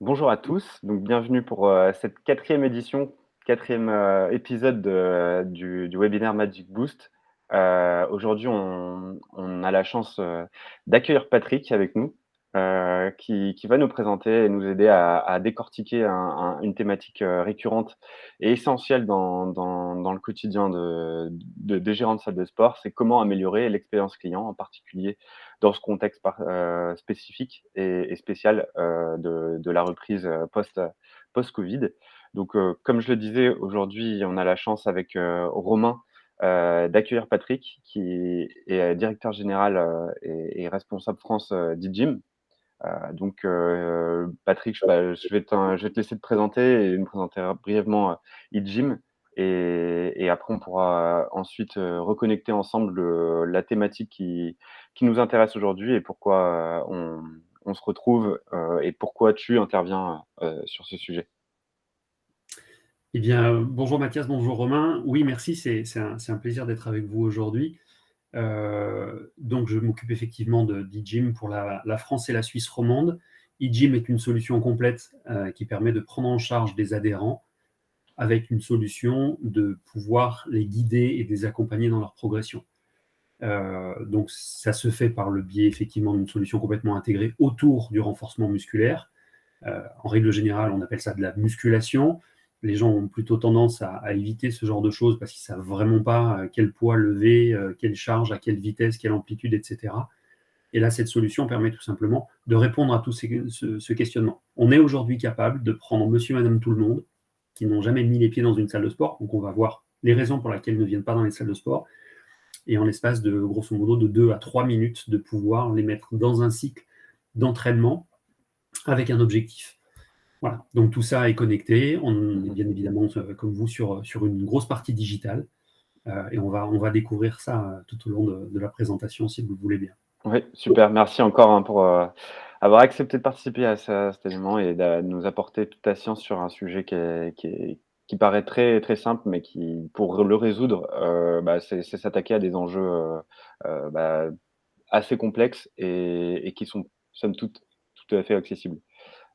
Bonjour à tous, donc bienvenue pour cette quatrième édition, quatrième épisode du webinaire Magic Boost. Aujourd'hui, on a la chance d'accueillir Patrick avec nous, qui va nous présenter et nous aider à décortiquer une thématique récurrente et essentielle dans le quotidien des gérants de salles de sport. C'est comment améliorer l'expérience client, en particulier dans ce contexte spécifique et spécial de la reprise post-Covid. Donc, comme je le disais, aujourd'hui, on a la chance avec Romain d'accueillir Patrick, qui est directeur général et responsable France d'e-gym. Donc, Patrick, je vais te laisser te présenter et me présenter brièvement e-gym. Et après, on pourra ensuite reconnecter ensemble la thématique qui nous intéresse aujourd'hui et pourquoi on se retrouve et pourquoi tu interviens sur ce sujet. Eh bien, bonjour Mathias, bonjour Romain. Oui, merci, c'est un plaisir d'être avec vous aujourd'hui. Donc, je m'occupe effectivement d'e-gym pour la France et la Suisse romande. E-gym est une solution complète qui permet de prendre en charge des adhérents avec une solution de pouvoir les guider et les accompagner dans leur progression. Donc, ça se fait par le biais effectivement d'une solution complètement intégrée autour du renforcement musculaire. En règle générale, on appelle ça de la musculation. Les gens ont plutôt tendance à éviter ce genre de choses parce qu'ils ne savent vraiment pas quel poids lever, quelle charge, à quelle vitesse, quelle amplitude, etc. Et là, cette solution permet tout simplement de répondre à tout ce questionnement. On est aujourd'hui capable de prendre monsieur, madame, tout le monde qui n'ont jamais mis les pieds dans une salle de sport. Donc, on va voir les raisons pour lesquelles ils ne viennent pas dans les salles de sport. Et en l'espace de, grosso modo, de 2 à 3 minutes, de pouvoir les mettre dans un cycle d'entraînement avec un objectif. Voilà, donc tout ça est connecté. On est bien évidemment, comme vous, sur une grosse partie digitale. Et on va découvrir ça tout au long de la présentation, si vous le voulez bien. Oui, super. Merci encore pour avoir accepté de participer à cet événement et de nous apporter toute ta science sur un sujet qui paraît très, très simple, mais qui, pour le résoudre, c'est s'attaquer à des enjeux assez complexes et qui sont, somme toute, tout à fait accessibles.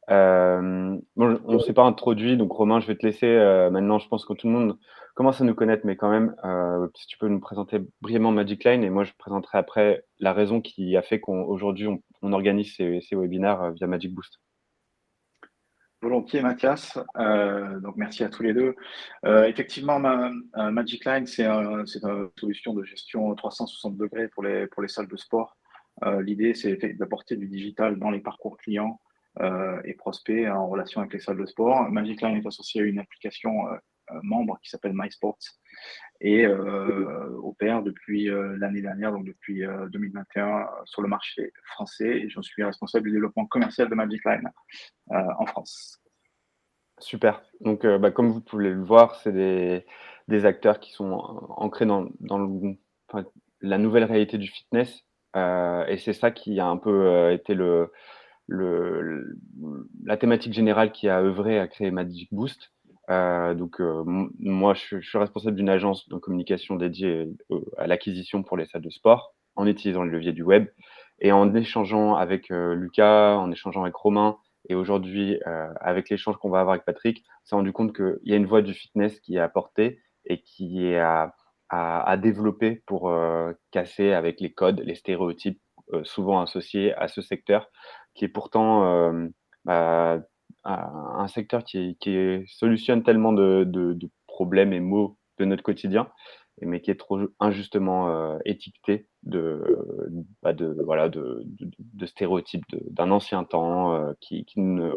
Bon, on ne s'est pas introduit, donc Romain, je vais te laisser maintenant. Je pense que tout le monde commence à nous connaître, mais quand même, si tu peux nous présenter brièvement Magic Line, et moi je présenterai après la raison qui a fait qu'aujourd'hui on organise ces webinaires via Magic Boost. Volontiers, Mathias. Donc, merci à tous les deux. Effectivement, Magic Line, c'est une solution de gestion 360 degrés pour les salles de sport. L'idée, c'est d'apporter du digital dans les parcours clients et prospects en relation avec les salles de sport. Magic Line est associé à une application membre qui s'appelle MySports et opère depuis l'année dernière, donc depuis 2021, sur le marché français. Et je suis responsable du développement commercial de Magic Line en France. Super. Donc, comme vous pouvez le voir, c'est des acteurs qui sont ancrés enfin, la nouvelle réalité du fitness, et c'est ça qui a un peu été la thématique générale qui a œuvré à créer Magic Boost. Donc, moi, je suis responsable d'une agence de communication dédiée à l'acquisition pour les salles de sport, en utilisant le levier du web et en échangeant avec Lucas, en échangeant avec Romain et aujourd'hui, avec l'échange qu'on va avoir avec Patrick, on s'est rendu compte qu'il y a une voie du fitness qui est apportée et qui est à développer pour casser avec les codes, les stéréotypes souvent associés à ce secteur qui est pourtant bah, un secteur qui solutionne tellement de problèmes et maux de notre quotidien, mais qui est trop injustement étiqueté de stéréotypes d'un ancien temps qui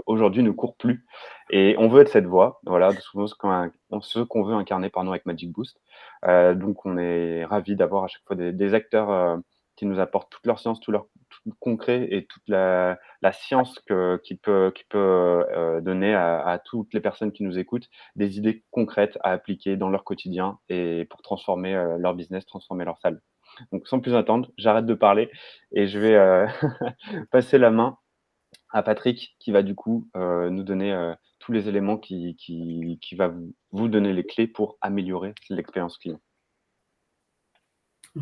aujourd'hui ne court plus. Et on veut être cette voix, voilà, de ce qu'on veut incarner pardon, avec Magic Boost. Donc on est ravis d'avoir à chaque fois des acteurs qui nous apportent toute leur science, tout concret et toute la science qui peut donner à toutes les personnes qui nous écoutent des idées concrètes à appliquer dans leur quotidien et pour transformer leur business, transformer leur salle. Donc sans plus attendre, j'arrête de parler et je vais passer la main à Patrick qui va du coup nous donner tous les éléments qui va vous donner les clés pour améliorer l'expérience client.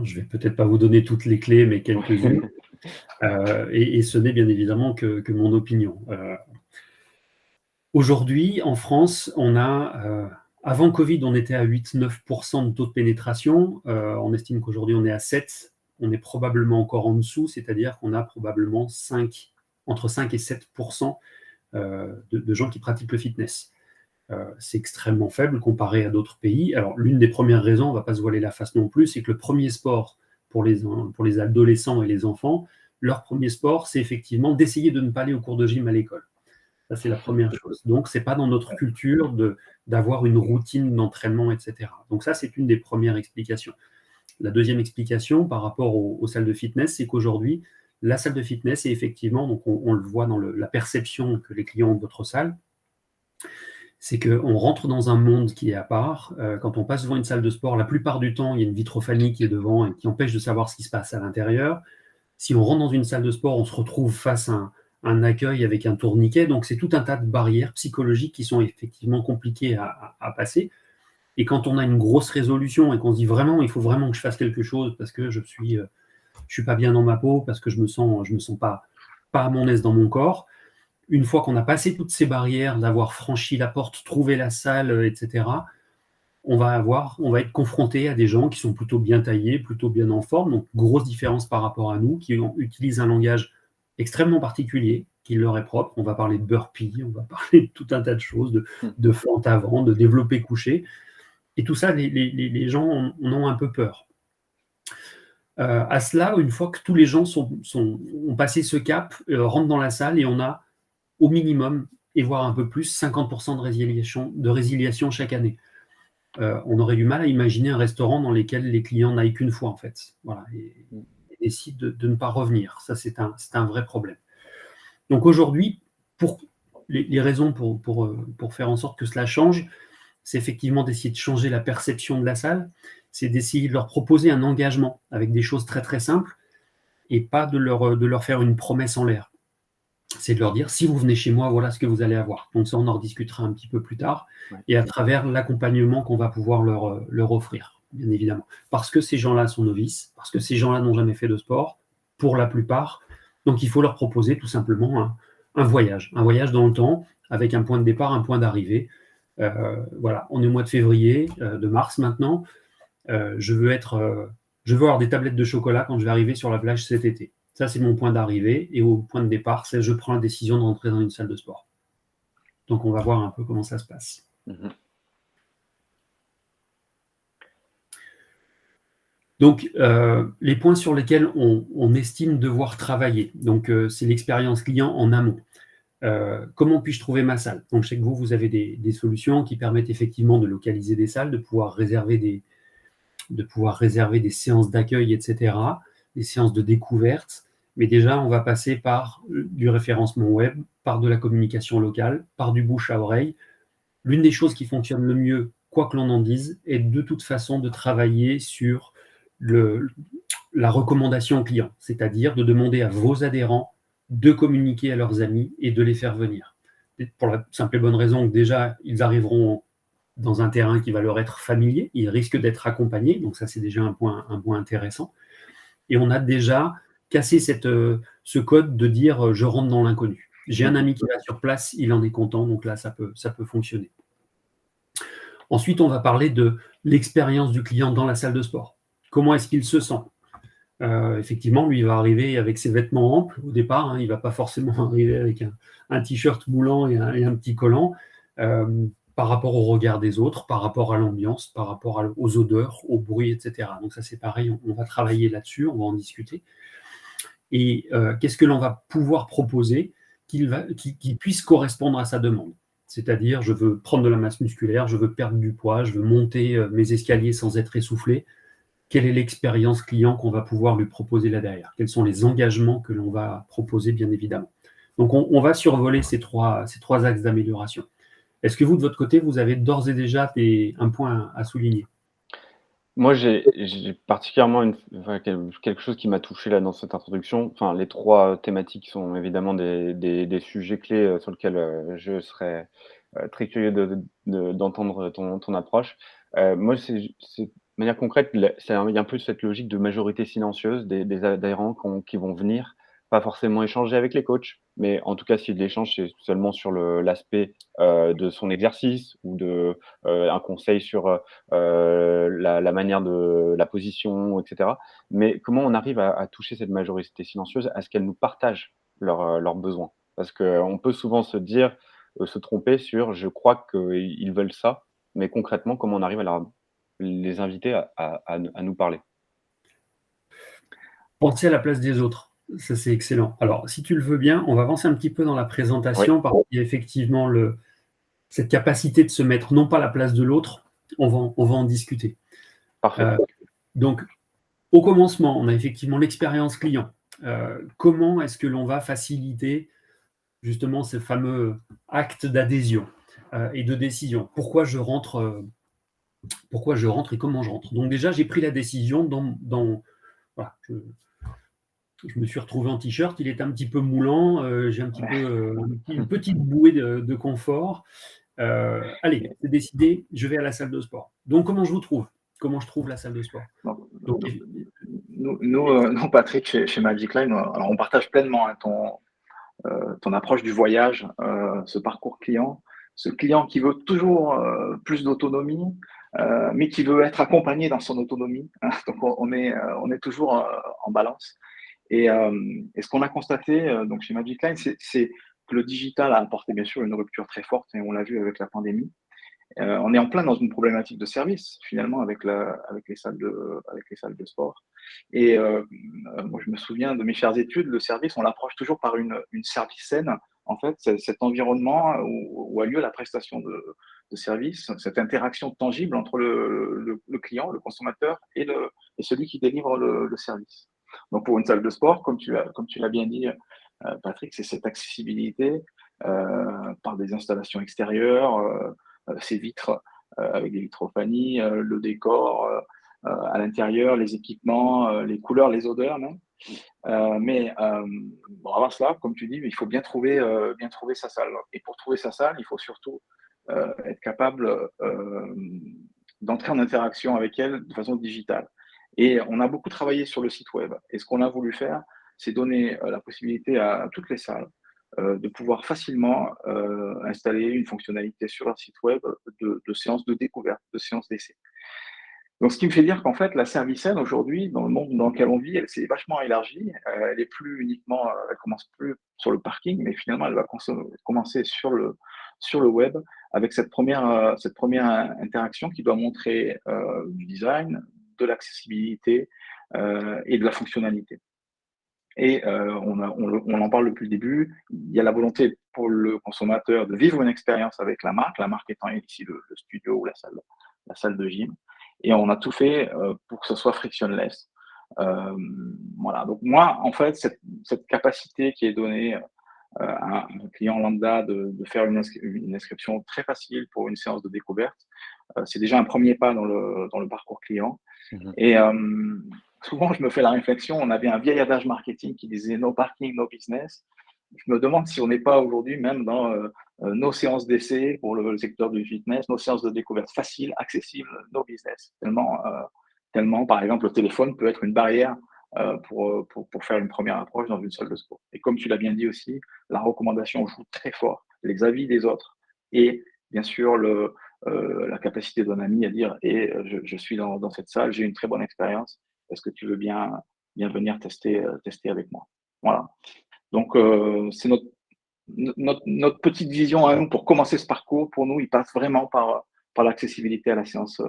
Je ne vais peut-être pas vous donner toutes les clés, mais quelques-unes. Et ce n'est bien évidemment que mon opinion. Aujourd'hui, en France, on a, avant Covid, on était à 8-9% de taux de pénétration. On estime qu'aujourd'hui, on est à 7. On est probablement encore en dessous, c'est-à-dire qu'on a probablement entre 5 et 7% de gens qui pratiquent le fitness. C'est extrêmement faible comparé à d'autres pays. Alors, l'une des premières raisons, on ne va pas se voiler la face non plus, c'est que le premier sport pour les adolescents et les enfants, leur premier sport, c'est effectivement d'essayer de ne pas aller au cours de gym à l'école. Ça, c'est la première chose. Donc, c'est pas dans notre culture d'avoir une routine d'entraînement, etc. Donc ça, c'est une des premières explications. La deuxième explication par rapport aux salles de fitness, c'est qu'aujourd'hui, la salle de fitness est effectivement, donc on le voit dans la perception que les clients ont de votre salle, c'est qu'on rentre dans un monde qui est à part. Quand on passe devant une salle de sport, la plupart du temps, il y a une vitrophanie qui est devant et qui empêche de savoir ce qui se passe à l'intérieur. Si on rentre dans une salle de sport, on se retrouve face à un accueil avec un tourniquet. Donc, c'est tout un tas de barrières psychologiques qui sont effectivement compliquées à passer. Et quand on a une grosse résolution et qu'on se dit vraiment, il faut vraiment que je fasse quelque chose parce que je suis pas bien dans ma peau, parce que je me sens pas à mon aise dans mon corps. Une fois qu'on a passé toutes ces barrières, d'avoir franchi la porte, trouvé la salle, etc., on va être confronté à des gens qui sont plutôt bien taillés, plutôt bien en forme, donc grosse différence par rapport à nous, qui utilisent un langage extrêmement particulier, qui leur est propre. On va parler de burpee, on va parler de tout un tas de choses, de fente avant, de développé couché. Et tout ça, les gens en ont un peu peur. À cela, une fois que tous les gens ont passé ce cap, rentrent dans la salle et on a au minimum, et voire un peu plus, 50% de résiliation chaque année. On aurait du mal à imaginer un restaurant dans lequel les clients n'aillent qu'une fois, en fait. Voilà, et décident de ne pas revenir. Ça, c'est un vrai problème. Donc aujourd'hui, pour les raisons pour faire en sorte que cela change, c'est effectivement d'essayer de changer la perception de la salle, c'est d'essayer de leur proposer un engagement avec des choses très très simples et pas de leur faire une promesse en l'air. C'est de leur dire, si vous venez chez moi, voilà ce que vous allez avoir. Donc ça, on en rediscutera un petit peu plus tard, et à travers l'accompagnement qu'on va pouvoir leur offrir, bien évidemment. Parce que ces gens-là sont novices, parce que ces gens-là n'ont jamais fait de sport, pour la plupart. Donc il faut leur proposer tout simplement un voyage dans le temps, avec un point de départ, un point d'arrivée. Voilà, on est au mois de février, de mars maintenant. Je veux avoir des tablettes de chocolat quand je vais arriver sur la plage cet été. Ça, c'est mon point d'arrivée. Et au point de départ, c'est je prends la décision de rentrer dans une salle de sport. Donc, on va voir un peu comment ça se passe. Donc, les points sur lesquels on estime devoir travailler. Donc, c'est l'expérience client en amont. Comment puis-je trouver ma salle? Donc, je sais que vous avez des solutions qui permettent effectivement de localiser des salles, de pouvoir réserver des séances d'accueil, etc., des séances de découverte. Mais déjà, on va passer par du référencement web, par de la communication locale, par du bouche à oreille. L'une des choses qui fonctionne le mieux, quoi que l'on en dise, est de toute façon de travailler sur la recommandation client, c'est-à-dire de demander à vos adhérents de communiquer à leurs amis et de les faire venir. Pour la simple et bonne raison que déjà, ils arriveront dans un terrain qui va leur être familier, ils risquent d'être accompagnés, donc ça c'est déjà un point intéressant. Et on a déjà cassé ce code de dire je rentre dans l'inconnu. J'ai un ami qui va sur place, il en est content, donc là ça peut fonctionner. Ensuite, on va parler de l'expérience du client dans la salle de sport. Comment est-ce qu'il se sent? Effectivement, lui, il va arriver avec ses vêtements amples au départ, hein, il ne va pas forcément arriver avec un t-shirt moulant et un petit collant. Par rapport au regard des autres, par rapport à l'ambiance, par rapport aux odeurs, au bruit, etc. Donc ça, c'est pareil, on va travailler là-dessus, on va en discuter. Et qu'est-ce que l'on va pouvoir proposer qui puisse correspondre à sa demande? C'est-à-dire, je veux prendre de la masse musculaire, je veux perdre du poids, je veux monter mes escaliers sans être essoufflé. Quelle est l'expérience client qu'on va pouvoir lui proposer là derrière? Quels sont les engagements que l'on va proposer, bien évidemment? Donc, on va survoler ces trois axes d'amélioration. Est-ce que vous, de votre côté, vous avez d'ores et déjà un point à souligner? Moi, j'ai particulièrement quelque chose qui m'a touché là dans cette introduction. Enfin, les 3 thématiques sont évidemment des sujets clés, sur lesquels, je serais, très curieux d'entendre ton approche. Moi, c'est de manière concrète, il y a un peu cette logique de majorité silencieuse des adhérents qui vont venir pas forcément échanger avec les coachs, mais en tout cas, si de l'échange, c'est seulement sur l'aspect, de son exercice ou un conseil sur, la manière de la position et cetera. Mais comment on arrive à toucher cette majorité silencieuse à ce qu'elle nous partage leurs besoins? Parce qu'on peut souvent se tromper sur: «Je crois qu'ils veulent ça», mais concrètement, comment on arrive à les inviter à nous parler? Penser à la place des autres, ça c'est excellent. Alors, si tu le veux bien, on va avancer un petit peu dans la Oui, présentation parce qu'il y a effectivement cette capacité de se mettre non pas à la place de l'autre, on va en discuter. parfait. Euh, donc, au commencement, on a effectivement l'expérience client. Comment est-ce que l'on va faciliter justement ce fameux acte d'adhésion et de décision? Pourquoi je rentre et comment je rentre? Donc déjà, j'ai pris la décision voilà, je me suis retrouvé en t-shirt, il est un petit peu moulant, j'ai un petit peu une petite bouée de confort. Allez, c'est décidé, je vais à la salle de sport. Donc, comment je vous trouve? Comment je trouve la salle de sport? Donc, Donc, nous, Patrick, chez Magic Line, alors on partage pleinement hein, ton approche du voyage, ce parcours client, ce client qui veut toujours plus d'autonomie, mais qui veut être accompagné dans son autonomie. Hein. Donc on est toujours en balance. Et ce qu'on a constaté donc chez Magic Line, c'est que le digital a apporté bien sûr une rupture très forte, et on l'a vu avec la pandémie. On est en plein dans une problématique de service finalement avec les salles de sport. Moi, je me souviens de mes chères études, le service, on l'approche toujours par une service scène. En fait, c'est cet environnement où a lieu la prestation de service, cette interaction tangible entre le client, le consommateur et celui qui délivre le service. Donc, pour une salle de sport, comme tu l'as bien dit, Patrick, c'est cette accessibilité par des installations extérieures, ces vitres avec des vitrophanies, le décor à l'intérieur, les équipements, les couleurs, les odeurs même. Bon, avant cela, comme tu dis, il faut bien trouver sa salle. Et pour trouver sa salle, il faut surtout être capable d'entrer en interaction avec elle de façon digitale. Et on a beaucoup travaillé sur le site web. Et ce qu'on a voulu faire, c'est donner la possibilité à toutes les salles de pouvoir facilement installer une fonctionnalité sur leur site web de séances de découverte, de séances d'essai. Donc, ce qui me fait dire qu'en fait, la servicenne aujourd'hui, dans le monde dans lequel on vit, elle s'est vachement élargie. Elle est plus uniquement, elle commence plus sur le parking, mais finalement, elle va commencer sur le web avec cette première interaction qui doit montrer du design, de l'accessibilité et de la fonctionnalité. Et on en parle depuis le début. Il y a la volonté pour le consommateur de vivre une expérience avec la marque étant ici le studio ou la salle de gym. Et on a tout fait pour que ce soit frictionless. Voilà. Donc moi, en fait, cette capacité qui est donnée à un client lambda de faire une inscription très facile pour une séance de découverte, c'est déjà un premier pas dans le parcours client. Mmh. Et souvent, je me fais la réflexion, on avait un vieil adage marketing qui disait no parking, no business. Je me demande si on n'est pas aujourd'hui même dans nos séances d'essai pour le secteur du fitness, nos séances de découverte faciles, accessibles, no business. Tellement, par exemple, le téléphone peut être une barrière pour faire une première approche dans une salle de sport. Et comme tu l'as bien dit aussi, la recommandation joue très fort, les avis des autres et bien sûr la capacité d'un ami à dire je suis dans cette salle, j'ai une très bonne expérience, est-ce que tu veux bien venir tester avec moi? Voilà. Donc, c'est notre petite vision à nous pour commencer ce parcours. Pour nous, il passe vraiment par l'accessibilité à la séance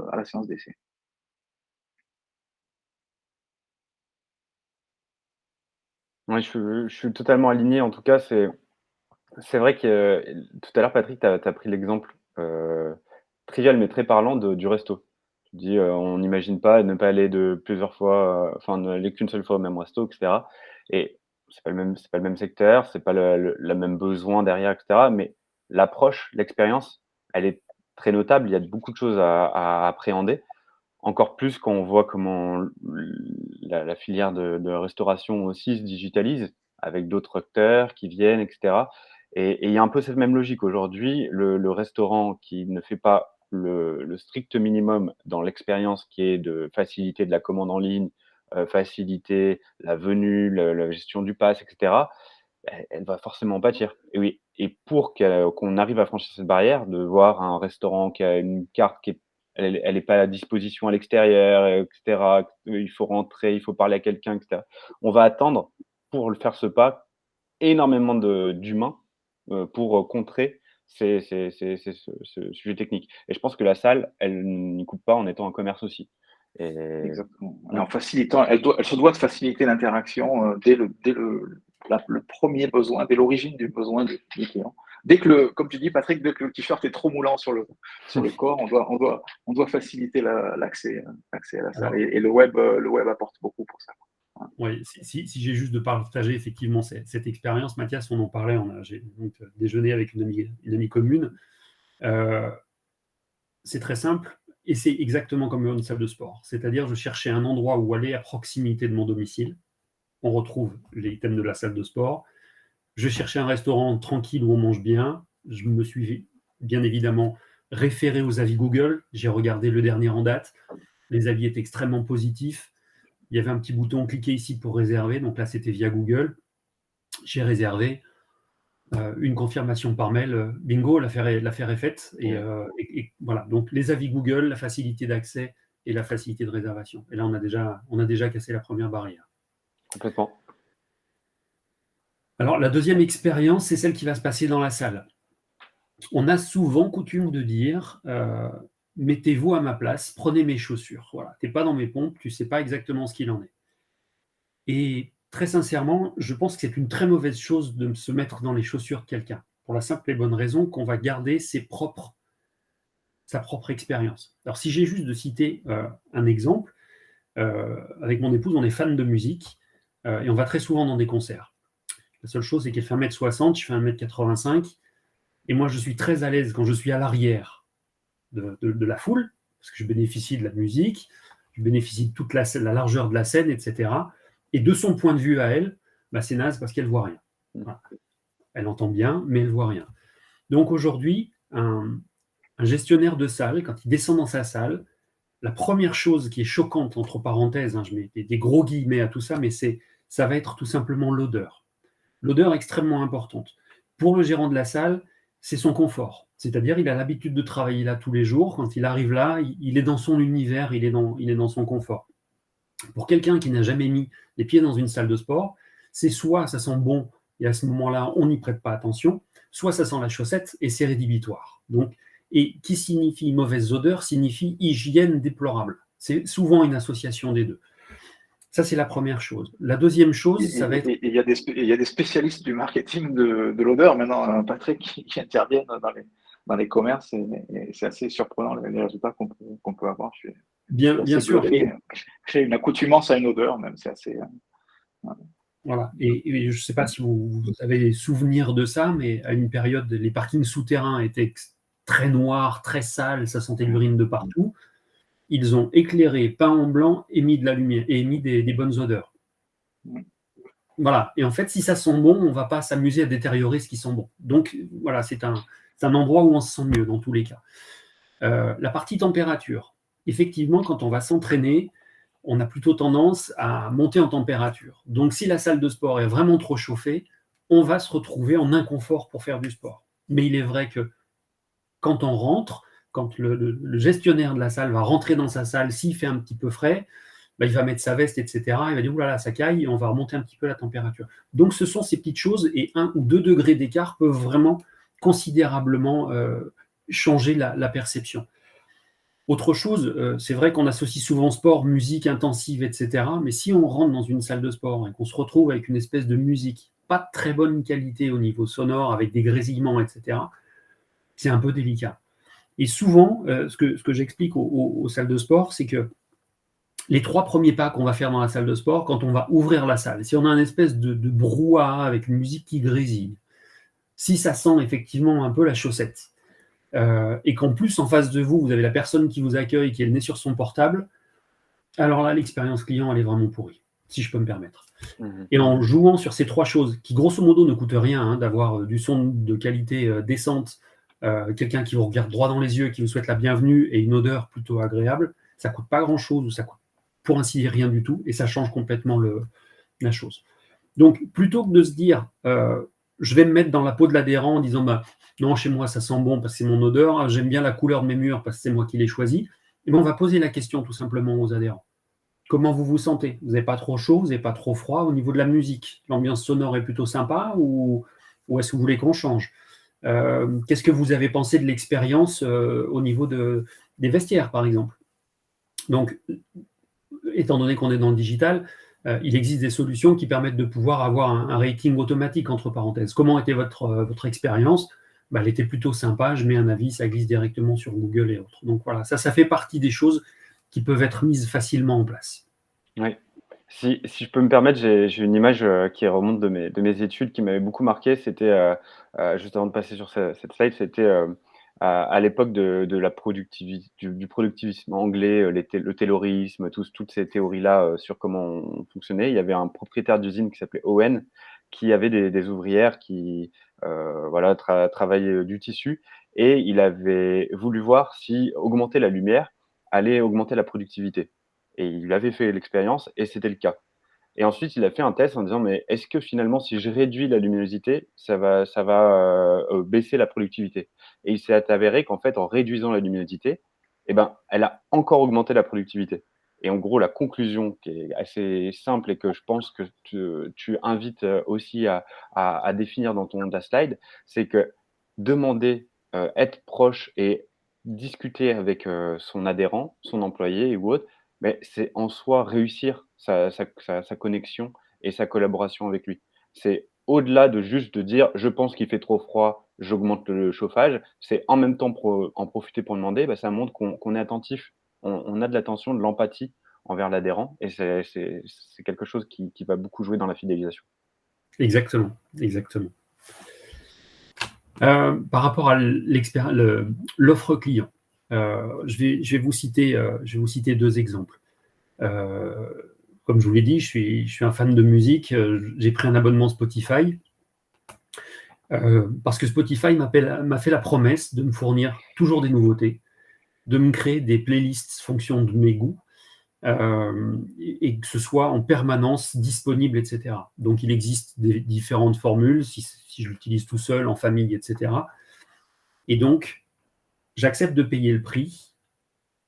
d'essai. Ouais, je suis totalement aligné. En tout cas, c'est vrai que tout à l'heure, Patrick, tu as pris l'exemple, trivial mais très parlant du resto. Tu dis, on n'imagine pas ne pas aller de plusieurs fois, enfin, n'aller qu'une seule fois au même resto et cetera et c'est pas le même secteur, c'est pas le même besoin derrière et cetera, mais l'approche, l'expérience, elle est très notable. Il y a beaucoup de choses à appréhender. Encore plus quand on voit comment la filière de restauration aussi se digitalise avec d'autres acteurs qui viennent et cetera et il y a un peu cette même logique aujourd'hui. Le restaurant qui ne fait pas le strict minimum dans l'expérience qui est de faciliter de la commande en ligne, faciliter la venue, la gestion du pass et cetera, elle va forcément pâtir. Et oui, et pour qu'on arrive à franchir cette barrière, de voir un restaurant qui a une carte qui est elle est pas à disposition à l'extérieur, et cetera, il faut rentrer, il faut parler à quelqu'un, et cetera. On va attendre pour le faire ce pas énormément d'humains, pour, contrer ce sujet technique. Et je pense que la salle, elle n'y coupe pas en étant un commerce aussi. Et Exactement. Et en facilitant, elle se doit de faciliter l'interaction le premier besoin, dès l'origine du besoin du client. Comme tu dis, Patrick, dès que le t-shirt est trop moulant sur le corps, on doit faciliter l'accès à la salle. Et le web apporte beaucoup pour ça. Oui, si j'ai juste de partager effectivement cette expérience, Mathias, on en parlait, j'ai donc déjeuné avec une amie commune. C'est très simple et c'est exactement comme une salle de sport. C'est-à-dire, je cherchais un endroit où aller à proximité de mon domicile. On retrouve les items de la salle de sport. Je cherchais un restaurant tranquille où on mange bien. Je me suis bien évidemment référé aux avis Google. J'ai regardé le dernier en date. Les avis étaient extrêmement positifs. Il y avait un petit bouton « Cliquez ici pour réserver ». Donc là, c'était via Google. J'ai réservé. Une confirmation par mail. Bingo, l'affaire est faite. Et voilà. Donc, les avis Google, la facilité d'accès et la facilité de réservation. Et là, on a déjà cassé la première barrière. Complètement. Alors, la deuxième expérience, c'est celle qui va se passer dans la salle. On a souvent coutume de dire mettez-vous à ma place, prenez mes chaussures. Voilà, tu n'es pas dans mes pompes, tu ne sais pas exactement ce qu'il en est. Et très sincèrement, je pense que c'est une très mauvaise chose de se mettre dans les chaussures de quelqu'un, pour la simple et bonne raison qu'on va garder sa propre expérience. Alors, si j'ai juste de citer un exemple, avec mon épouse, on est fan de musique et on va très souvent dans des concerts. La seule chose, c'est qu'elle fait 1m60, je fais 1m85, et moi, je suis très à l'aise quand je suis à l'arrière de la foule, parce que je bénéficie de la musique, je bénéficie de toute la largeur de la scène, etc. Et de son point de vue à elle, c'est naze parce qu'elle ne voit rien. Voilà. Elle entend bien, mais elle ne voit rien. Donc aujourd'hui, un gestionnaire de salle, quand il descend dans sa salle, la première chose qui est choquante, entre parenthèses, je mets des gros guillemets à tout ça, mais ça va être tout simplement l'odeur. L'odeur est extrêmement importante. Pour le gérant de la salle, c'est son confort. C'est-à-dire, il a l'habitude de travailler là tous les jours. Quand il arrive là, il est dans son univers, il est dans son confort. Pour quelqu'un qui n'a jamais mis les pieds dans une salle de sport, c'est soit ça sent bon et à ce moment-là, on n'y prête pas attention, soit ça sent la chaussette et c'est rédhibitoire. Donc, et qui signifie mauvaise odeur, signifie hygiène déplorable. C'est souvent une association des deux. Ça, c'est la première chose. La deuxième chose, ça va être... Il y a des spécialistes du marketing de l'odeur maintenant, Patrick, qui interviennent dans les commerces et c'est assez surprenant les résultats qu'on peut avoir. Bien sûr. Créer une accoutumance à une odeur, même, c'est assez... Voilà. Et je ne sais pas si vous avez souvenir de ça, mais à une période, les parkings souterrains étaient très noirs, très sales, ça sentait l'urine de partout. Ils ont éclairé, peint en blanc, émis de la lumière et émis des bonnes odeurs. Voilà. Et en fait, si ça sent bon, on ne va pas s'amuser à détériorer ce qui sent bon. Donc, voilà, c'est un endroit où on se sent mieux dans tous les cas. La partie température. Effectivement, quand on va s'entraîner, on a plutôt tendance à monter en température. Donc, si la salle de sport est vraiment trop chauffée, on va se retrouver en inconfort pour faire du sport. Mais il est vrai que quand on rentre, quand le gestionnaire de la salle va rentrer dans sa salle, s'il fait un petit peu frais, il va mettre sa veste, etc. Il va dire « oulala, ça caille » et on va remonter un petit peu la température. Donc, ce sont ces petites choses et 1 ou 2 degrés d'écart peuvent vraiment considérablement changer la perception. Autre chose, c'est vrai qu'on associe souvent sport, musique intensive, etc. Mais si on rentre dans une salle de sport et qu'on se retrouve avec une espèce de musique pas de très bonne qualité au niveau sonore, avec des grésillements, etc., c'est un peu délicat. Et souvent, ce que j'explique aux salles de sport, c'est que les 3 premiers pas qu'on va faire dans la salle de sport, quand on va ouvrir la salle, si on a une espèce de brouhaha avec une musique qui grésille, si ça sent effectivement un peu la chaussette, et qu'en plus, en face de vous, vous avez la personne qui vous accueille, qui est le nez sur son portable, alors là, l'expérience client, elle est vraiment pourrie, si je peux me permettre. Et en jouant sur ces 3 choses, qui grosso modo ne coûtent rien, d'avoir du son de qualité décente, quelqu'un qui vous regarde droit dans les yeux, qui vous souhaite la bienvenue et une odeur plutôt agréable, ça ne coûte pas grand-chose ou ça coûte pour ainsi dire rien du tout, et ça change complètement la chose. Donc, plutôt que de se dire, je vais me mettre dans la peau de l'adhérent en disant, bah, non, chez moi, ça sent bon parce que c'est mon odeur, j'aime bien la couleur de mes murs parce que c'est moi qui l'ai choisi, et bien, on va poser la question tout simplement aux adhérents. Comment vous vous sentez? Vous n'avez pas trop chaud, vous n'avez pas trop froid au niveau de la musique? L'ambiance sonore est plutôt sympa ou est-ce que vous voulez qu'on change? Qu'est-ce que vous avez pensé de l'expérience au niveau des vestiaires, par exemple? Donc, étant donné qu'on est dans le digital, il existe des solutions qui permettent de pouvoir avoir un rating automatique, entre parenthèses. Comment était votre expérience? Bah, elle était plutôt sympa, je mets un avis, ça glisse directement sur Google et autres. Donc voilà, ça fait partie des choses qui peuvent être mises facilement en place. Oui. Si je peux me permettre, j'ai une image, qui remonte de mes études qui m'avait beaucoup marqué. C'était, juste avant de passer sur cette slide, c'était, à l'époque de la du productivisme anglais, le taylorisme, toutes ces théories-là, sur comment on fonctionnait. Il y avait un propriétaire d'usine qui s'appelait Owen, qui avait des ouvrières qui, voilà, travaillaient, du tissu, et il avait voulu voir si augmenter la lumière allait augmenter la productivité, et il avait fait l'expérience et c'était le cas. Et ensuite, il a fait un test en disant: «Mais est-ce que finalement, si je réduis la luminosité, ça va baisser la productivité?» Et il s'est avéré qu'en fait, en réduisant la luminosité, eh ben, elle a encore augmenté la productivité. Et en gros, la conclusion qui est assez simple et que je pense que tu invites, aussi à définir dans ta slide, c'est que demander, être proche et discuter avec, son adhérent, son employé ou autre, mais c'est en soi réussir sa connexion et sa collaboration avec lui. C'est au-delà de juste de dire: «Je pense qu'il fait trop froid, j'augmente le chauffage». C'est en même temps en profiter pour demander, bah, ça montre qu'on est attentif. On a de l'attention, de l'empathie envers l'adhérent, et c'est quelque chose qui va beaucoup jouer dans la fidélisation. Exactement, exactement. Par rapport à l'offre client, je vais vous citer 2 exemples. Comme je vous l'ai dit, je suis un fan de musique, j'ai pris un abonnement Spotify, parce que Spotify m'a fait la promesse de me fournir toujours des nouveautés, de me créer des playlists fonction de mes goûts, et que ce soit en permanence disponible, et cetera. Donc il existe des différentes formules, si je l'utilise tout seul, en famille, et cetera. Et donc, j'accepte de payer le prix,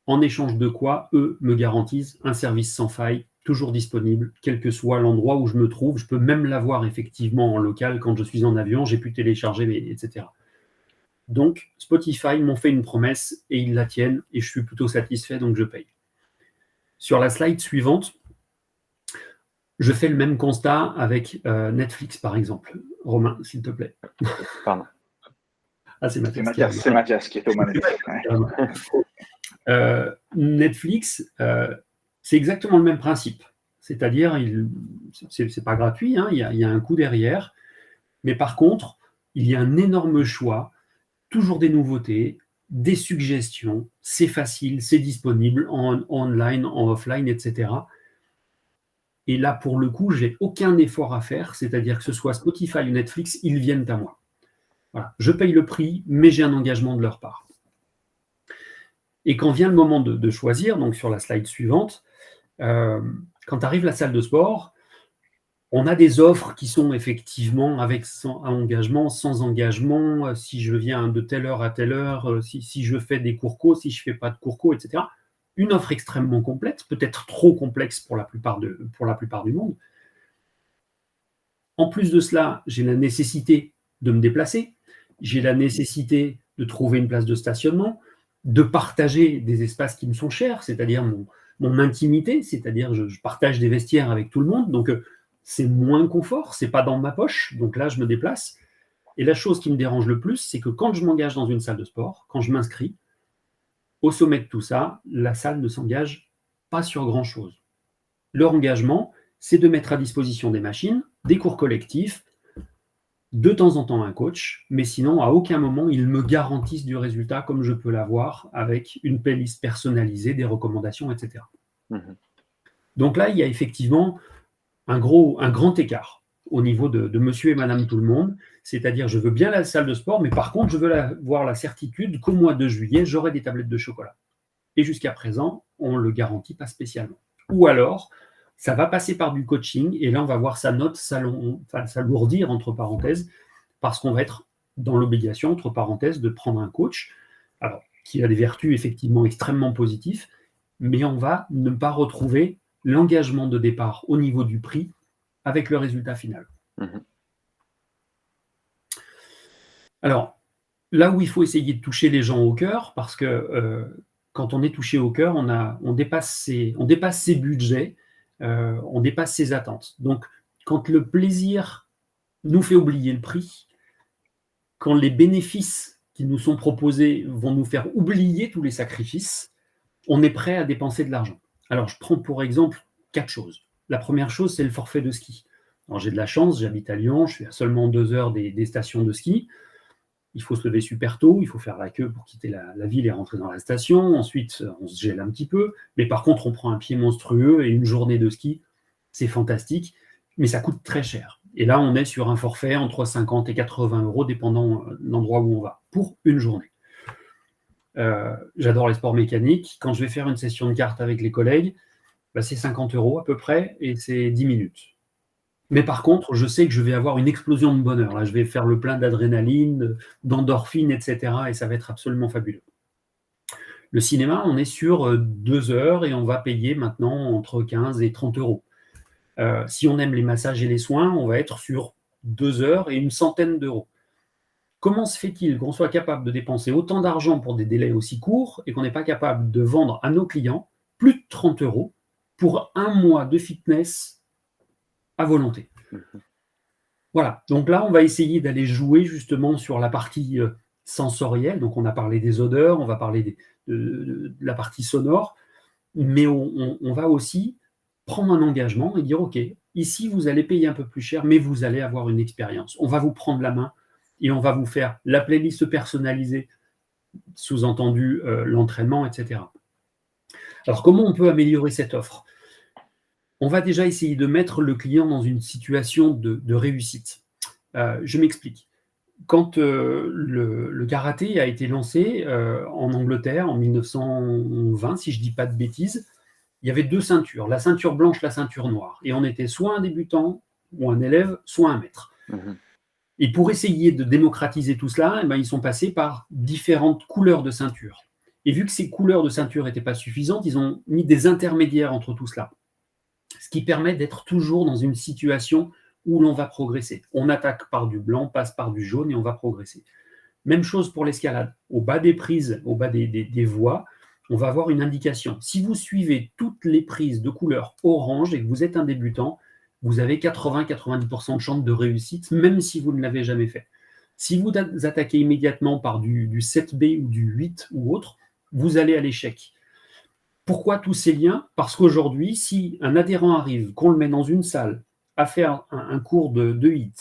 en échange de quoi, eux me garantissent un service sans faille, toujours disponible, quel que soit l'endroit où je me trouve. Je peux même l'avoir effectivement en local quand je suis en avion, j'ai pu télécharger, etc. Donc, Spotify m'ont fait une promesse et ils la tiennent, et je suis plutôt satisfait, donc je paye. Sur la slide suivante, je fais le même constat avec Netflix, par exemple. Romain, s'il te plaît. Pardon. Ah, c'est Mathias qui est aux manettes. Netflix, c'est exactement le même principe. C'est-à-dire, c'est pas gratuit, hein, il y a un coût derrière. Mais par contre, il y a un énorme choix, toujours des nouveautés, des suggestions, c'est facile, c'est disponible en online, en offline, etc. Et là, pour le coup, j'ai aucun effort à faire, c'est-à-dire que ce soit Spotify ou Netflix, ils viennent à moi. Voilà. Je paye le prix, mais j'ai un engagement de leur part. Et quand vient le moment de choisir, donc sur la slide suivante, quand arrive la salle de sport, on a des offres qui sont effectivement avec un engagement, sans engagement, si je viens de telle heure à telle heure, si je fais des cours co, si je ne fais pas de cours co, etc. Une offre extrêmement complète, peut-être trop complexe pour la plupart du monde. En plus de cela, j'ai la nécessité de me déplacer, j'ai la nécessité de trouver une place de stationnement, de partager des espaces qui me sont chers, c'est-à-dire mon intimité, c'est-à-dire je partage des vestiaires avec tout le monde, donc c'est moins confort, c'est pas dans ma poche, donc là je me déplace. Et la chose qui me dérange le plus, c'est que quand je m'engage dans une salle de sport, quand je m'inscris, au sommet de tout ça, la salle ne s'engage pas sur grand-chose. Leur engagement, c'est de mettre à disposition des machines, des cours collectifs, de temps en temps un coach, mais sinon, à aucun moment, ils me garantissent du résultat comme je peux l'avoir avec une playlist personnalisée, des recommandations, etc. Mmh. Donc là, il y a effectivement un grand écart au niveau de monsieur et madame tout le monde, c'est-à-dire je veux bien la salle de sport, mais par contre, je veux avoir la certitude qu'au mois de juillet, j'aurai des tablettes de chocolat. Et jusqu'à présent, on ne le garantit pas spécialement. Ou alors, ça va passer par du coaching et là, on va voir sa note s'alourdir, entre parenthèses, parce qu'on va être dans l'obligation, entre parenthèses, de prendre un coach, alors, qui a des vertus effectivement extrêmement positives, mais on va ne pas retrouver l'engagement de départ au niveau du prix avec le résultat final. Mmh. Alors, là où il faut essayer de toucher les gens au cœur, parce que quand on est touché au cœur, on dépasse ses budgets, on dépasse ses attentes. Donc, quand le plaisir nous fait oublier le prix, quand les bénéfices qui nous sont proposés vont nous faire oublier tous les sacrifices, on est prêt à dépenser de l'argent. Alors, je prends pour exemple 4 choses. La première chose, c'est le forfait de ski. Alors, j'ai de la chance, j'habite à Lyon, je suis à seulement 2 heures des stations de ski. Il faut se lever super tôt, il faut faire la queue pour quitter la ville et rentrer dans la station. Ensuite, on se gèle un petit peu. Mais par contre, on prend un pied monstrueux et une journée de ski, c'est fantastique, mais ça coûte très cher. Et là, on est sur un forfait entre 50 et 80 euros, dépendant de l'endroit où on va, pour une journée. J'adore les sports mécaniques. Quand je vais faire une session de cartes avec les collègues, c'est 50 euros à peu près et c'est 10 minutes. Mais par contre, je sais que je vais avoir une explosion de bonheur. Là, je vais faire le plein d'adrénaline, d'endorphine, etc. Et ça va être absolument fabuleux. Le cinéma, on est sur 2 heures et on va payer maintenant entre 15 et 30 euros. Si on aime les massages et les soins, on va être sur 2 heures et une centaine d'euros. Comment se fait-il qu'on soit capable de dépenser autant d'argent pour des délais aussi courts et qu'on n'est pas capable de vendre à nos clients plus de 30 euros pour un mois de fitness à volonté? Voilà, donc là, on va essayer d'aller jouer justement sur la partie sensorielle. Donc, on a parlé des odeurs, on va parler de la partie sonore, mais on va aussi prendre un engagement et dire, OK, ici, vous allez payer un peu plus cher, mais vous allez avoir une expérience. On va vous prendre la main et on va vous faire la playlist personnalisée, sous-entendu l'entraînement, etc. Alors, comment on peut améliorer cette offre? On va déjà essayer de mettre le client dans une situation de réussite. Je m'explique. Quand le karaté a été lancé en Angleterre en 1920, si je ne dis pas de bêtises, il y avait 2 ceintures, la ceinture blanche, la ceinture noire. Et on était soit un débutant ou un élève, soit un maître. Et pour essayer de démocratiser tout cela, ils sont passés par différentes couleurs de ceinture. Et vu que ces couleurs de ceinture n'étaient pas suffisantes, ils ont mis des intermédiaires entre tout cela. Ce qui permet d'être toujours dans une situation où l'on va progresser. On attaque par du blanc, passe par du jaune et on va progresser. Même chose pour l'escalade. Au bas des prises, au bas des voies, on va avoir une indication. Si vous suivez toutes les prises de couleur orange et que vous êtes un débutant, vous avez 80-90% de chance de réussite, même si vous ne l'avez jamais fait. Si vous attaquez immédiatement par du 7B ou du 8 ou autre, vous allez à l'échec. Pourquoi tous ces liens? Parce qu'aujourd'hui, si un adhérent arrive, qu'on le met dans une salle, à faire un cours de HIIT,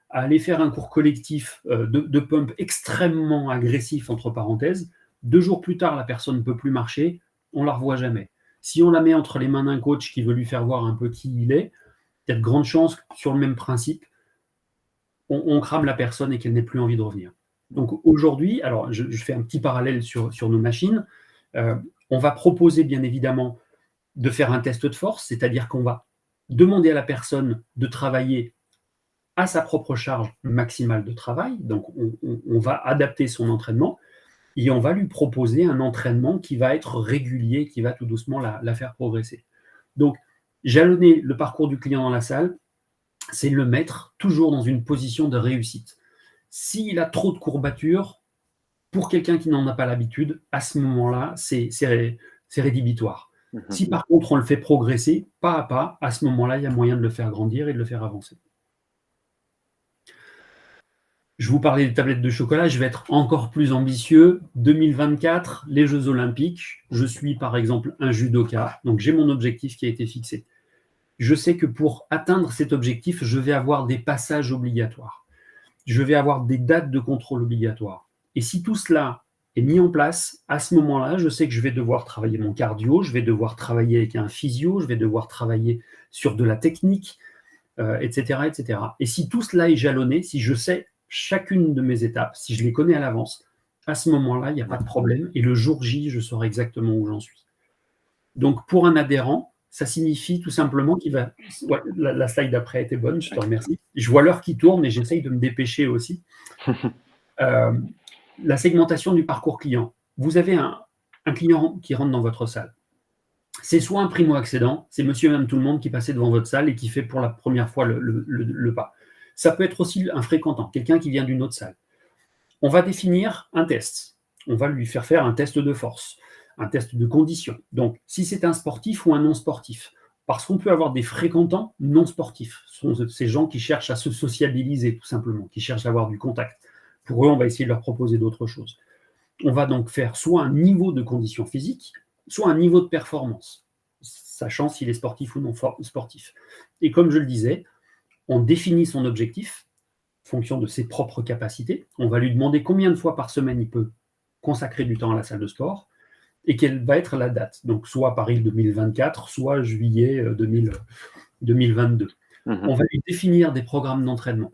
à aller faire un cours collectif de pump extrêmement agressif, entre parenthèses, 2 jours plus tard, la personne ne peut plus marcher, on ne la revoit jamais. Si on la met entre les mains d'un coach qui veut lui faire voir un peu qui il est, il y a de grandes chances que, sur le même principe, on crame la personne et qu'elle n'ait plus envie de revenir. Donc aujourd'hui, alors je fais un petit parallèle sur nos machines, on va proposer bien évidemment de faire un test de force, c'est-à-dire qu'on va demander à la personne de travailler à sa propre charge maximale de travail, donc on va adapter son entraînement et on va lui proposer un entraînement qui va être régulier, qui va tout doucement la faire progresser. Donc, jalonner le parcours du client dans la salle, c'est le mettre toujours dans une position de réussite. S'il a trop de courbatures, pour quelqu'un qui n'en a pas l'habitude, à ce moment-là, c'est rédhibitoire. Si par contre on le fait progresser pas à pas, à ce moment-là, il y a moyen de le faire grandir et de le faire avancer. Je vous parlais des tablettes de chocolat, je vais être encore plus ambitieux. 2024, les Jeux Olympiques, je suis par exemple un judoka, donc j'ai mon objectif qui a été fixé. Je sais que pour atteindre cet objectif, je vais avoir des passages obligatoires. Je vais avoir des dates de contrôle obligatoires. Et si tout cela est mis en place, à ce moment-là, je sais que je vais devoir travailler mon cardio, je vais devoir travailler avec un physio, je vais devoir travailler sur de la technique, etc., etc. Et si tout cela est jalonné, si je sais chacune de mes étapes, si je les connais à l'avance, à ce moment-là, il n'y a pas de problème. Et le jour J, je saurai exactement où j'en suis. Donc, pour un adhérent, ça signifie tout simplement qu'il va... Ouais, la slide d'après était bonne, je te remercie. Je vois l'heure qui tourne et j'essaye de me dépêcher aussi. La segmentation du parcours client. Vous avez un client qui rentre dans votre salle. C'est soit un primo-accédant, c'est monsieur et madame tout le monde qui passait devant votre salle et qui fait pour la première fois le pas. Ça peut être aussi un fréquentant, quelqu'un qui vient d'une autre salle. On va définir un test. On va lui faire un test de force, un test de condition. Donc, si c'est un sportif ou un non-sportif, parce qu'on peut avoir des fréquentants non sportifs. Ce sont ces gens qui cherchent à se sociabiliser, tout simplement, qui cherchent à avoir du contact. Pour eux, on va essayer de leur proposer d'autres choses. On va donc faire soit un niveau de condition physique, soit un niveau de performance, sachant s'il est sportif ou non sportif. Et comme je le disais, on définit son objectif en fonction de ses propres capacités. On va lui demander combien de fois par semaine il peut consacrer du temps à la salle de sport et quelle va être la date. Donc, soit Paris 2024, soit juillet 2022. On va lui définir des programmes d'entraînement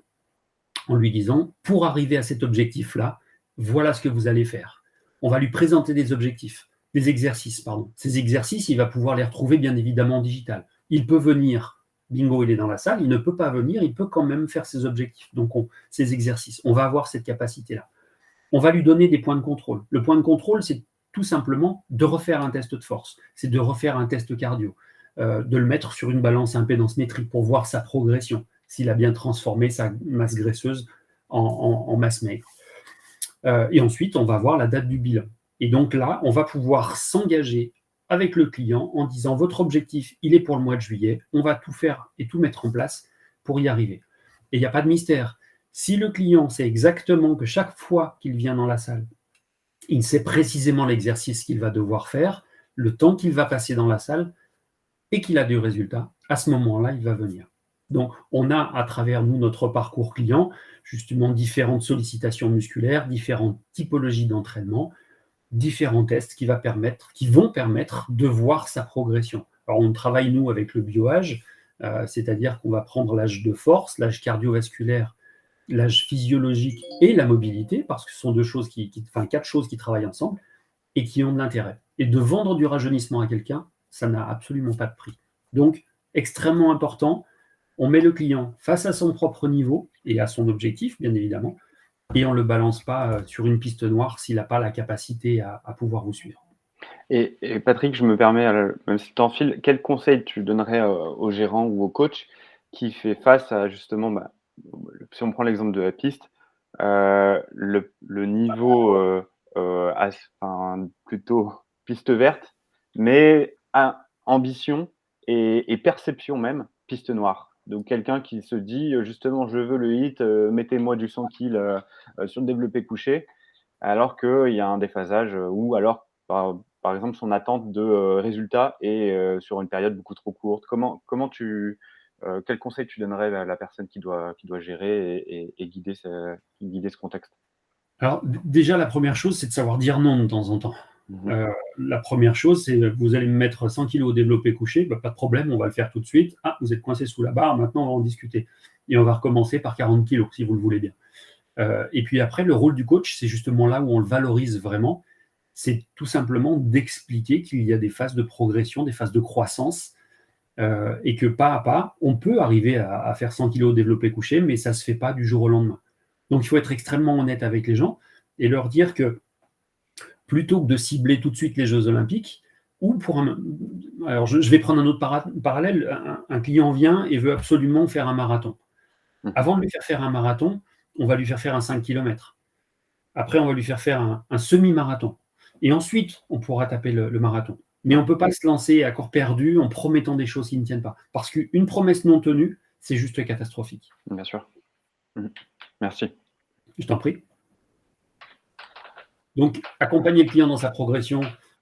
en lui disant, pour arriver à cet objectif-là, voilà ce que vous allez faire. On va lui présenter des objectifs, des exercices, pardon. Ces exercices, il va pouvoir les retrouver bien évidemment en digital. Il peut venir, bingo, il est dans la salle, il ne peut pas venir, il peut quand même faire ses objectifs, donc ses exercices. On va avoir cette capacité-là. On va lui donner des points de contrôle. Le point de contrôle, c'est tout simplement de refaire un test de force, c'est de refaire un test cardio, de le mettre sur une balance impédance métrique pour voir sa progression, s'il a bien transformé sa masse graisseuse en masse maigre. Et ensuite, on va voir la date du bilan. Et donc là, on va pouvoir s'engager avec le client en disant votre objectif, il est pour le mois de juillet, on va tout faire et tout mettre en place pour y arriver. Et il n'y a pas de mystère. Si le client sait exactement que chaque fois qu'il vient dans la salle, il sait précisément l'exercice qu'il va devoir faire, le temps qu'il va passer dans la salle et qu'il a du résultat, à ce moment-là, il va venir. Donc, on a à travers nous notre parcours client, justement différentes sollicitations musculaires, différentes typologies d'entraînement, différents tests qui vont permettre de voir sa progression. Alors, on travaille, nous, avec le bioâge, c'est-à-dire qu'on va prendre l'âge de force, l'âge cardiovasculaire, l'âge physiologique et la mobilité, parce que ce sont quatre choses qui travaillent ensemble et qui ont de l'intérêt. Et de vendre du rajeunissement à quelqu'un, ça n'a absolument pas de prix. Donc, extrêmement important, on met le client face à son propre niveau et à son objectif, bien évidemment, et on ne le balance pas sur une piste noire s'il n'a pas la capacité à pouvoir vous suivre. Et Patrick, je me permets, même si tu en files, quel conseil tu donnerais au gérant ou au coach qui fait face à justement, si on prend l'exemple de la piste, le niveau plutôt piste verte, mais ambition et perception même piste noire. Donc quelqu'un qui se dit justement je veux le hit, mettez-moi du 100 kg sur le développé couché, alors qu'il y a un déphasage ou alors par exemple son attente de résultats est sur une période beaucoup trop courte. Quel conseil tu donnerais à la personne qui doit gérer et guider ce contexte? Alors déjà, la première chose, c'est de savoir dire non de temps en temps. La première chose, c'est vous allez me mettre 100 kg au développé couché, pas de problème, on va le faire tout de suite. Ah, vous êtes coincé sous la barre, maintenant on va en discuter. Et on va recommencer par 40 kg, si vous le voulez bien. Et puis après, le rôle du coach, c'est justement là où on le valorise vraiment, c'est tout simplement d'expliquer qu'il y a des phases de progression, des phases de croissance, et que pas à pas, on peut arriver à faire 100 kg au développé couché, mais ça ne se fait pas du jour au lendemain. Donc il faut être extrêmement honnête avec les gens et leur dire que plutôt que de cibler tout de suite les Jeux Olympiques, ou alors je vais prendre un autre parallèle, un client vient et veut absolument faire un marathon. Avant de lui faire un marathon, on va lui faire un 5 km. Après, on va lui faire un semi-marathon. Et ensuite, on pourra taper le marathon. Mais on ne peut pas se lancer à corps perdu en promettant des choses qui ne tiennent pas. Parce qu'une promesse non tenue, c'est juste catastrophique. Bien sûr. Merci. Je t'en prie. Donc, accompagner le client dans sa progression,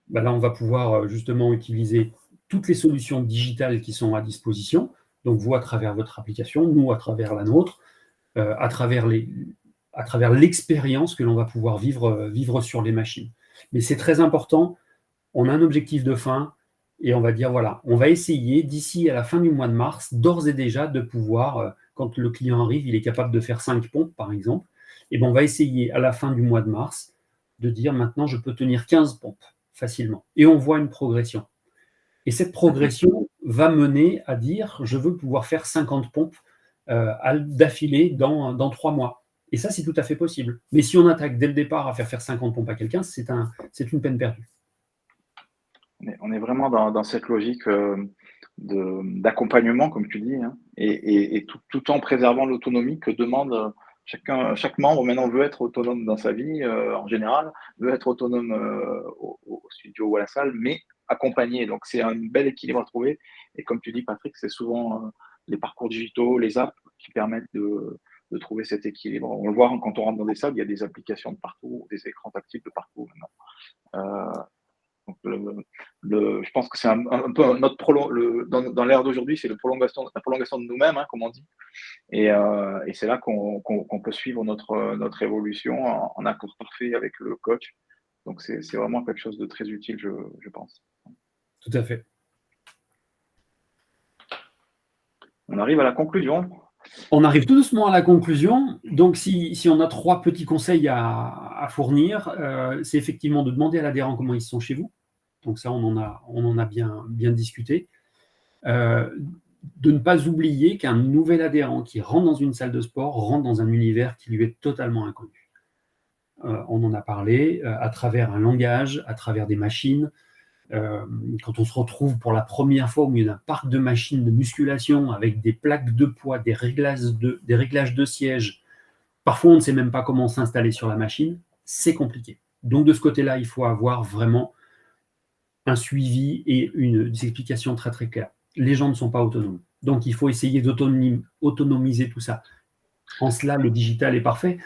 là, on va pouvoir justement utiliser toutes les solutions digitales qui sont à disposition. Donc, vous, à travers votre application, nous, à travers la nôtre, à travers l'expérience que l'on va pouvoir vivre sur les machines. Mais c'est très important, on a un objectif de fin et on va dire, voilà, on va essayer d'ici à la fin du mois de mars, d'ores et déjà, de pouvoir, quand le client arrive, il est capable de faire 5 pompes, par exemple, et on va essayer à la fin du mois de mars de dire, maintenant, je peux tenir 15 pompes facilement. Et on voit une progression. Et cette progression, va mener à dire je veux pouvoir faire 50 pompes d'affilée dans 3 mois. Et ça, c'est tout à fait possible. Mais si on attaque dès le départ à faire 50 pompes à quelqu'un, c'est une peine perdue. On est vraiment dans cette logique d'accompagnement, comme tu dis, hein, et tout en préservant l'autonomie que demande chaque membre. Maintenant veut être autonome dans sa vie, en général, veut être autonome au studio ou à la salle, mais accompagné. Donc c'est un bel équilibre à trouver. Et comme tu dis, Patrick, c'est souvent les parcours digitaux, les apps qui permettent de trouver cet équilibre. On le voit quand on rentre dans des salles, il y a des applications de partout, des écrans tactiles de partout maintenant. Donc je pense que c'est un peu notre dans l'ère d'aujourd'hui, c'est la prolongation de nous-mêmes, hein, comme on dit. Et c'est là qu'on peut suivre notre évolution en accord parfait avec le coach. Donc c'est vraiment quelque chose de très utile, je pense. Tout à fait. On arrive à la conclusion. On arrive tout doucement à la conclusion. Donc, si on a 3 petits conseils à fournir, c'est effectivement de demander à l'adhérent comment ils se sont chez vous. Donc ça, on en a bien discuté. De ne pas oublier qu'un nouvel adhérent qui rentre dans une salle de sport rentre dans un univers qui lui est totalement inconnu. On en a parlé à travers un langage, à travers des machines. Quand on se retrouve pour la première fois au milieu d'un parc de machines de musculation avec des plaques de poids, des réglages de siège, parfois on ne sait même pas comment s'installer sur la machine, c'est compliqué. Donc de ce côté-là, il faut avoir vraiment un suivi et des explications très très claires. Les gens ne sont pas autonomes. Donc il faut essayer d'autonomiser tout ça. En cela, le digital est parfait.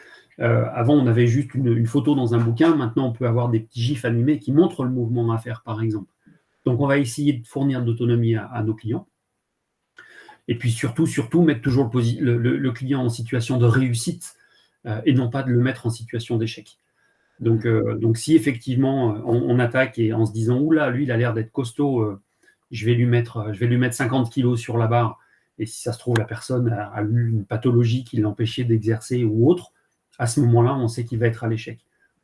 Avant, on avait juste une photo dans un bouquin. Maintenant, on peut avoir des petits gifs animés qui montrent le mouvement à faire, par exemple. Donc, on va essayer de fournir de l'autonomie à nos clients. Et puis, surtout, mettre toujours le client en situation de réussite et non pas de le mettre en situation d'échec. Donc, si effectivement, on attaque et en se disant « Oula, lui, il a l'air d'être costaud, je vais lui mettre 50 kilos sur la barre », et si ça se trouve, la personne a eu une pathologie qui l'empêchait d'exercer ou autre, à ce moment-là, on sait qu'il va être à l'échec.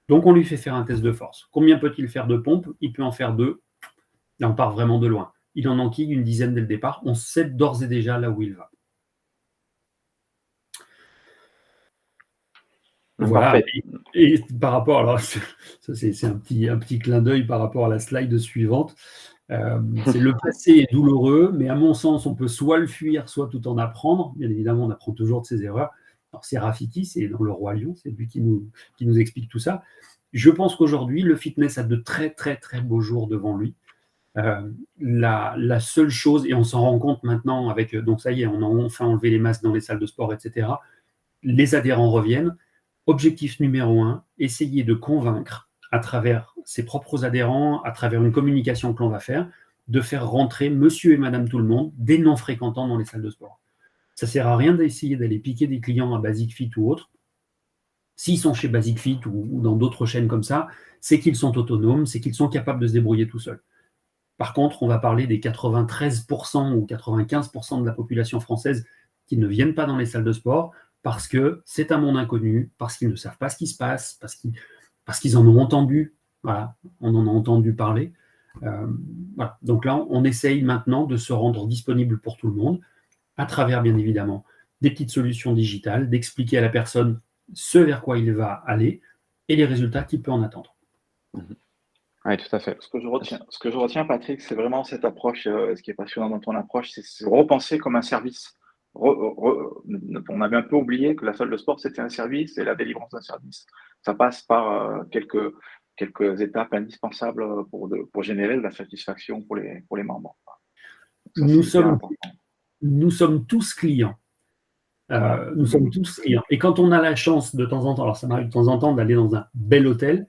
Donc, on lui fait faire un test de force. Combien peut-il faire de pompes? Il peut en faire 2. Là, on part vraiment de loin. Il en enquille une dizaine dès le départ. On sait d'ores et déjà là où il va. Voilà. Et par rapport, alors, ça c'est un petit clin d'œil par rapport à la slide suivante. C'est le passé est douloureux, mais à mon sens, on peut soit le fuir, soit tout en apprendre. Bien évidemment, on apprend toujours de ses erreurs. Alors, c'est Rafiki, c'est dans Le Roi Lion, c'est lui qui nous explique tout ça. Je pense qu'aujourd'hui, le fitness a de très, très, très beaux jours devant lui. La seule chose, et on s'en rend compte maintenant avec, donc ça y est, on a enfin enlevé les masques dans les salles de sport, etc. Les adhérents reviennent. Objectif numéro 1, essayer de convaincre à travers ses propres adhérents, à travers une communication que l'on va faire, de faire rentrer monsieur et madame tout le monde, des non-fréquentants dans les salles de sport. Ça ne sert à rien d'essayer d'aller piquer des clients à Basic Fit ou autre. S'ils sont chez Basic Fit ou dans d'autres chaînes comme ça, c'est qu'ils sont autonomes, c'est qu'ils sont capables de se débrouiller tout seuls. Par contre, on va parler des 93% ou 95% de la population française qui ne viennent pas dans les salles de sport parce que c'est un monde inconnu, parce qu'ils ne savent pas ce qui se passe, parce qu'ils en ont entendu. Voilà, on en a entendu parler. Voilà. Donc là, on essaye maintenant de se rendre disponible pour tout le monde, à travers, bien évidemment, des petites solutions digitales, d'expliquer à la personne ce vers quoi il va aller et les résultats qu'il peut en attendre. Oui, tout à fait. Ce que je retiens, Patrick, c'est vraiment cette approche. Ce qui est passionnant dans ton approche, c'est repenser comme un service. On avait un peu oublié que la salle de sport, c'était un service et la délivrance d'un service. Ça passe par quelques étapes indispensables pour générer de la satisfaction pour les membres. Ça, nous sommes tous clients. Voilà. Nous sommes tous clients. Et quand on a la chance de temps en temps, alors ça m'arrive de temps en temps d'aller dans un bel hôtel,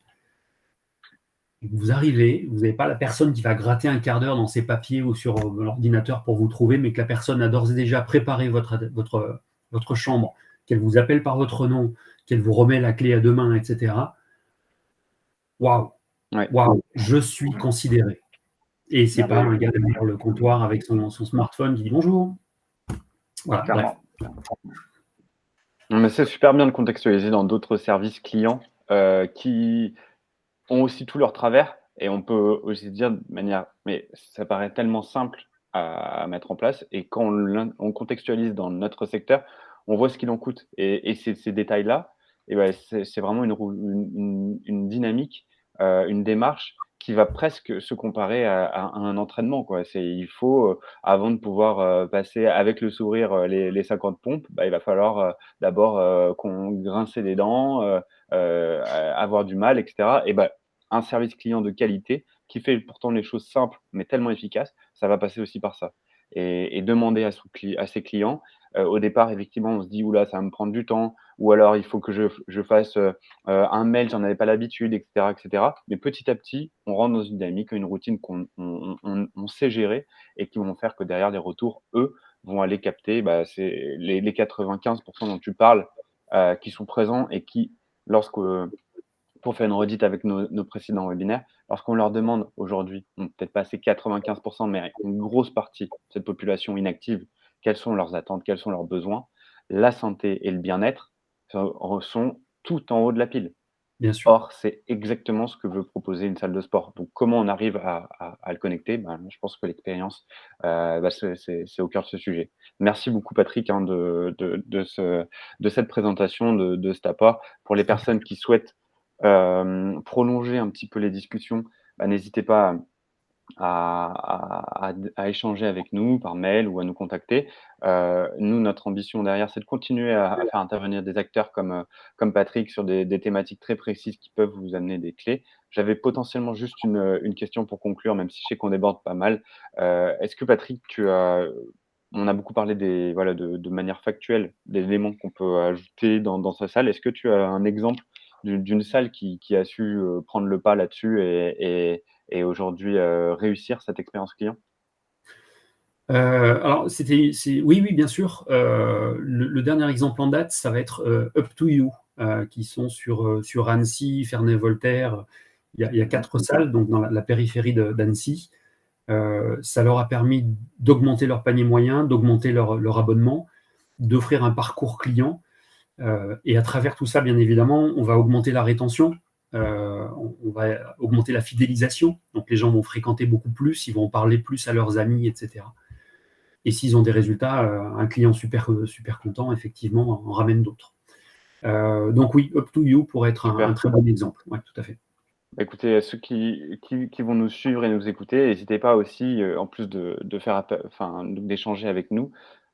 vous arrivez, vous n'avez pas la personne qui va gratter un quart d'heure dans ses papiers ou sur l'ordinateur pour vous trouver, mais que la personne a d'ores et déjà préparé votre chambre, qu'elle vous appelle par votre nom, qu'elle vous remet la clé à 2 mains, etc. Waouh, je suis considéré. Et c'est pas un gars derrière le comptoir avec son smartphone qui dit bonjour. Voilà. Mais c'est super bien de contextualiser dans d'autres services clients qui ont aussi tous leurs travers, et on peut aussi dire de manière, mais ça paraît tellement simple à mettre en place et quand on contextualise dans notre secteur, on voit ce qu'il en coûte et ces détails-là et bah, c'est vraiment une dynamique, une démarche qui va presque se comparer à un entraînement, quoi. Il faut, avant de pouvoir, passer avec le sourire, les 50 pompes, bah, il va falloir, d'abord, qu'on grincer des dents, avoir du mal et cetera et bah, un service client de qualité qui fait pourtant les choses simples, mais tellement efficaces, ça va passer aussi par ça et demander à ses clients, au départ, effectivement, on se dit: «Ouh là, ça va me prendre du temps» ou alors: «Il faut que je fasse, un mail, j'en avais pas l'habitude» et cetera. Mais petit à petit, on rentre dans une dynamique, une routine qu'on sait gérer et qui vont faire que derrière les retours, eux, vont aller capter, bah, c'est les 95 dont tu parles, qui sont présents et qui, lorsque pour faire une redite avec nos précédents webinaires, lorsqu'on leur demande aujourd'hui, bon, peut-être pas ces 95 mais une grosse partie de cette population inactive, quelles sont leurs attentes, quels sont leurs besoins, la santé et le bien-être sont tout en haut de la pile. Bien sûr. Or, c'est exactement ce que veut proposer une salle de sport. Donc comment on arrive à le connecter? Ben, je pense que l'expérience, bah, c'est au cœur de ce sujet. Merci beaucoup Patrick, hein, de cette présentation, de cet apport. Pour les personnes qui souhaitent, prolonger un petit peu les discussions, bah, n'hésitez pas à échanger avec nous par mail ou à nous contacter. Nous, notre ambition derrière, c'est de continuer à faire intervenir des acteurs comme Patrick sur des thématiques très précises qui peuvent vous amener des clés. J'avais potentiellement juste une question pour conclure, même si je sais qu'on déborde pas mal. Est-ce que Patrick, on a beaucoup parlé voilà, de manière factuelle, des éléments qu'on peut ajouter dans sa salle. Est-ce que tu as un exemple d'une salle qui a su, prendre le pas là-dessus et aujourd'hui, réussir cette expérience client? Alors oui, oui, bien sûr. Le dernier exemple en date, ça va être, Up to You, qui sont sur Annecy, Ferney-Voltaire. Il y a 4 salles, donc dans la périphérie d'Annecy. Ça leur a permis d'augmenter leur panier moyen, d'augmenter leur abonnement, d'offrir un parcours client, et à travers tout ça, bien évidemment, on va augmenter la rétention, on va augmenter la fidélisation. Donc les gens vont fréquenter beaucoup plus, ils vont en parler plus à leurs amis et cetera. Et s'ils ont des résultats, un client super content, effectivement, en ramène d'autres. Donc oui, Up to You pourrait être un Super. très bon exemple. Ouais, tout à fait. Bah, écoutez, à ceux qui vont nous suivre et nous écouter, n'hésitez pas aussi, en plus de faire enfin, d'échanger avec nous,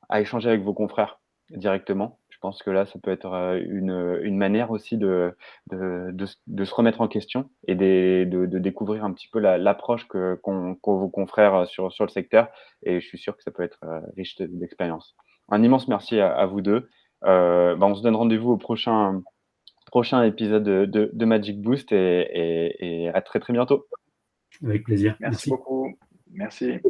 à échanger avec vos confrères directement. Je pense que là, ça peut être, une manière aussi de se remettre en question et de découvrir un petit peu l'approche qu'ont vos confrères, sur le secteur et je suis sûr que ça peut être, riche d'expérience. Un immense merci à vous 2. Bah, on se donne rendez-vous au prochain épisode de Magic Boost et à très, très bientôt. Avec plaisir. Merci Merci. beaucoup. Merci.